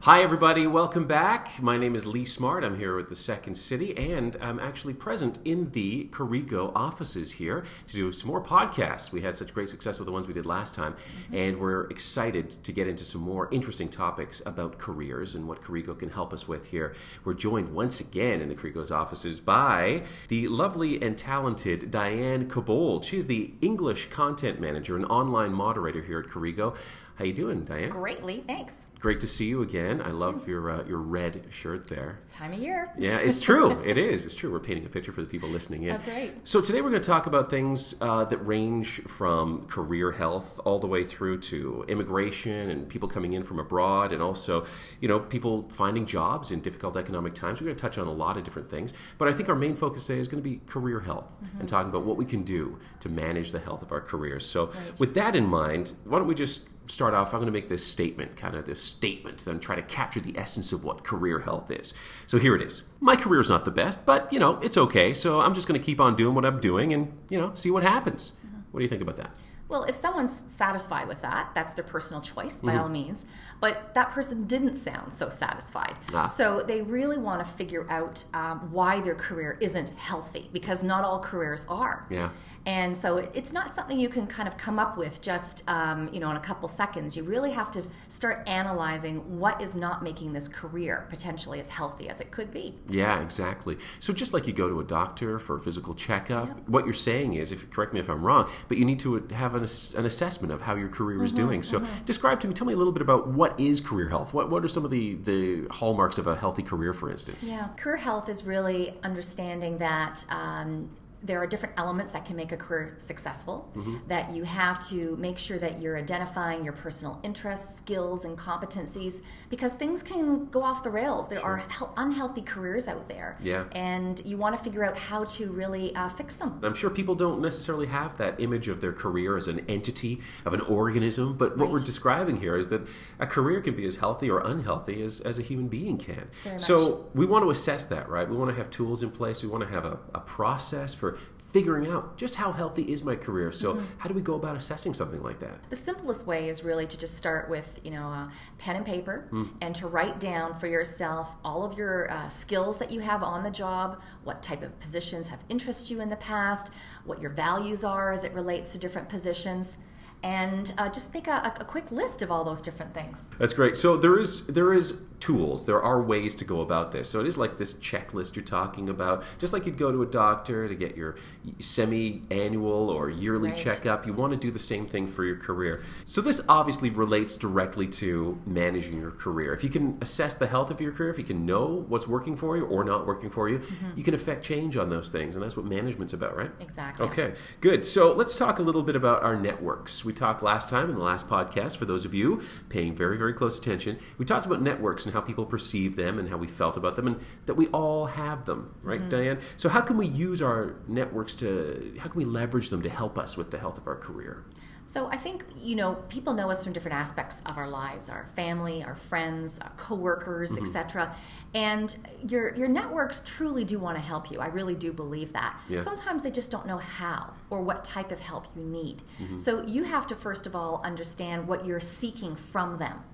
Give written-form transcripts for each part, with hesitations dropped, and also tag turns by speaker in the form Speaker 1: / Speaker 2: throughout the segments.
Speaker 1: Hi everybody, welcome back. My name is Lee Smart. I'm here with the Second City, and I'm actually present in the Careego offices here to do some more podcasts. We had such great success with the ones we did last time, and we're excited to get into some more interesting topics about careers and what Careego can help us with here. We're joined once again in the Careego's offices by the lovely and talented Diane Cobbold. She is the English Content Manager and online moderator here at Careego. How you doing, Diane?
Speaker 2: Greatly, thanks.
Speaker 1: Great to see you again. I love your red shirt there.
Speaker 2: It's time of year.
Speaker 1: Yeah, it's true. It is. It's true. We're painting a picture for the people listening in.
Speaker 2: That's right.
Speaker 1: So today we're going to talk about things that range from career health all the way through to immigration and people coming in from abroad, and also, people finding jobs in difficult economic times. We're going to touch on a lot of different things, but I think our main focus today is going to be career health and talking about what we can do to manage the health of our careers. So with that in mind, why don't we just start off, I'm going to make this statement, then try to capture the essence of what career health is. So here it is. My career's not the best, but, it's okay. So I'm just going to keep on doing what I'm doing and, see what happens. What do you think about that?
Speaker 2: Well, if someone's satisfied with that, that's their personal choice, by all means. But that person didn't sound so satisfied. So they really want to figure out why their career isn't healthy, because not all careers are.
Speaker 1: Yeah.
Speaker 2: And so it's not something you can kind of come up with just, in a couple seconds. You really have to start analyzing what is not making this career potentially as healthy as it could be.
Speaker 1: Yeah, exactly. So just like you go to a doctor for a physical checkup, what you're saying is, correct me if I'm wrong, but you need to have an assessment of how your career is doing. So describe to me, tell me a little bit about what is career health. What are some of the hallmarks of a healthy career, for instance?
Speaker 2: Yeah, career health is really understanding that there are different elements that can make a career successful, that you have to make sure that you're identifying your personal interests, skills, and competencies, because things can go off the rails. There are unhealthy careers out there, and you want to figure out how to really fix them.
Speaker 1: I'm sure people don't necessarily have that image of their career as an entity, of an organism, but what we're describing here is that a career can be as healthy or unhealthy as a human being can. So we want to assess that, right? We want to have tools in place. We want to have a process for figuring out just how healthy is my career. So how do we go about assessing something like that?
Speaker 2: The simplest way is really to just start with, a pen and paper and to write down for yourself all of your skills that you have on the job, what type of positions have interested you in the past, what your values are as it relates to different positions. And just make a quick list of all those different things.
Speaker 1: That's great. So there is tools. There are ways to go about this. So it is like this checklist you're talking about. Just like you'd go to a doctor to get your semi-annual or yearly checkup, you want to do the same thing for your career. So this obviously relates directly to managing your career. If you can assess the health of your career, if you can know what's working for you or not working for you, you can affect change on those things. And that's what management's about, right?
Speaker 2: Exactly.
Speaker 1: Okay, good. So let's talk a little bit about our networks. We talked last time in the last podcast, for those of you paying very, very close attention, we talked about networks and how people perceive them and how we felt about them, and that we all have them, right, Diane? So how can we use our networks how can we leverage them to help us with the health of our career?
Speaker 2: So I think, people know us from different aspects of our lives, our family, our friends, our coworkers, etc. And your networks truly do want to help you. I really do believe that. Yeah. Sometimes they just don't know how or what type of help you need. So you have to, first of all, understand what you're seeking from them.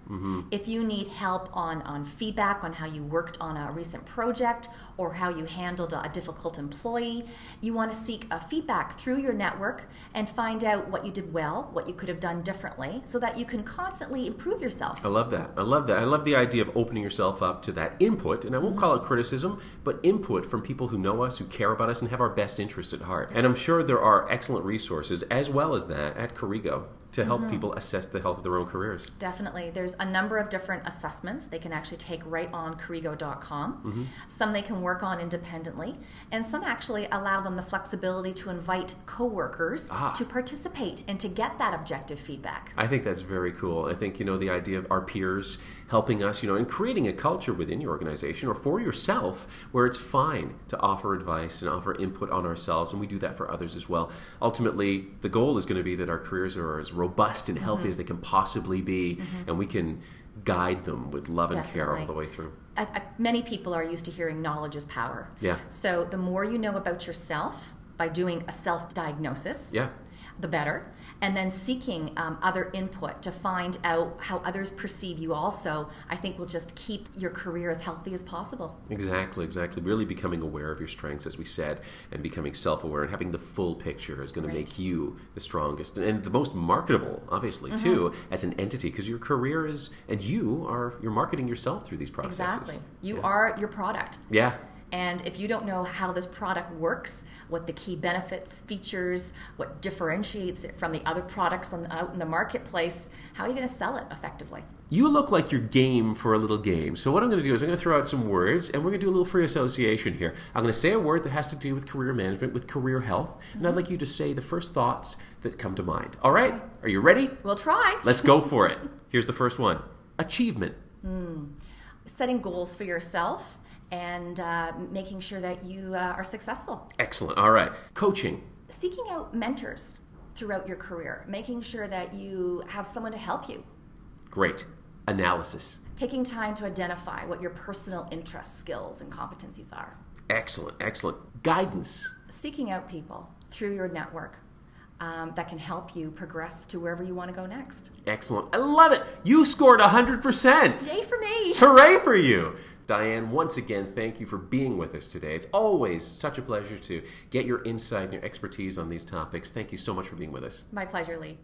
Speaker 2: If you need help on feedback on how you worked on a recent project or how you handled a difficult employee, you want to seek feedback through your network and find out what you did well, what you could have done differently, so that you can constantly improve yourself.
Speaker 1: I love that. I love the idea of opening yourself up to that input, and I won't call it criticism, but input from people who know us, who care about us, and have our best interests at heart. And I'm sure there are excellent resources as well as that at Careego to help people assess the health of their own careers.
Speaker 2: Definitely. There's a number of different assessments they can actually take right on Careego.com. Some they can work on independently, and some actually allow them the flexibility to invite coworkers to participate and to get that objective feedback.
Speaker 1: I think that's very cool. I think, the idea of our peers helping us, and creating a culture within your organization or for yourself where it's fine to offer advice and offer input on ourselves, and we do that for others as well. Ultimately, the goal is going to be that our careers are as robust and healthy as they can possibly be, and we can guide them with love and care all the way through.
Speaker 2: Many people are used to hearing knowledge is power.
Speaker 1: Yeah.
Speaker 2: So the more you know about yourself by doing a self-diagnosis, the better. And then seeking other input to find out how others perceive you also, I think will just keep your career as healthy as possible.
Speaker 1: Exactly. Really becoming aware of your strengths, as we said, and becoming self-aware and having the full picture is going to make you the strongest and the most marketable, obviously, too, as an entity, because your career is, and you're marketing yourself through these processes.
Speaker 2: Exactly. You are your product.
Speaker 1: Yeah.
Speaker 2: And if you don't know how this product works, what the key benefits, features, what differentiates it from the other products out in the marketplace, how are you going to sell it effectively?
Speaker 1: You look like you're game for a little game. So what I'm going to do is I'm going to throw out some words, and we're going to do a little free association here. I'm going to say a word that has to do with career management, with career health, and I'd like you to say the first thoughts that come to mind. All right? Are you ready?
Speaker 2: We'll try.
Speaker 1: Let's go for it. Here's the first one. Achievement.
Speaker 2: Setting goals for yourself and making sure that you are successful.
Speaker 1: Excellent. All right. Coaching.
Speaker 2: Seeking out mentors throughout your career, making sure that you have someone to help you.
Speaker 1: Great. Analysis.
Speaker 2: Taking time to identify what your personal interests, skills, and competencies are.
Speaker 1: Excellent. Guidance.
Speaker 2: Seeking out people through your network that can help you progress to wherever you want to go next.
Speaker 1: Excellent. I love it. You scored 100%.
Speaker 2: Yay for me.
Speaker 1: Hooray for you. Diane, once again, thank you for being with us today. It's always such a pleasure to get your insight and your expertise on these topics. Thank you so much for being with us.
Speaker 2: My pleasure, Lee.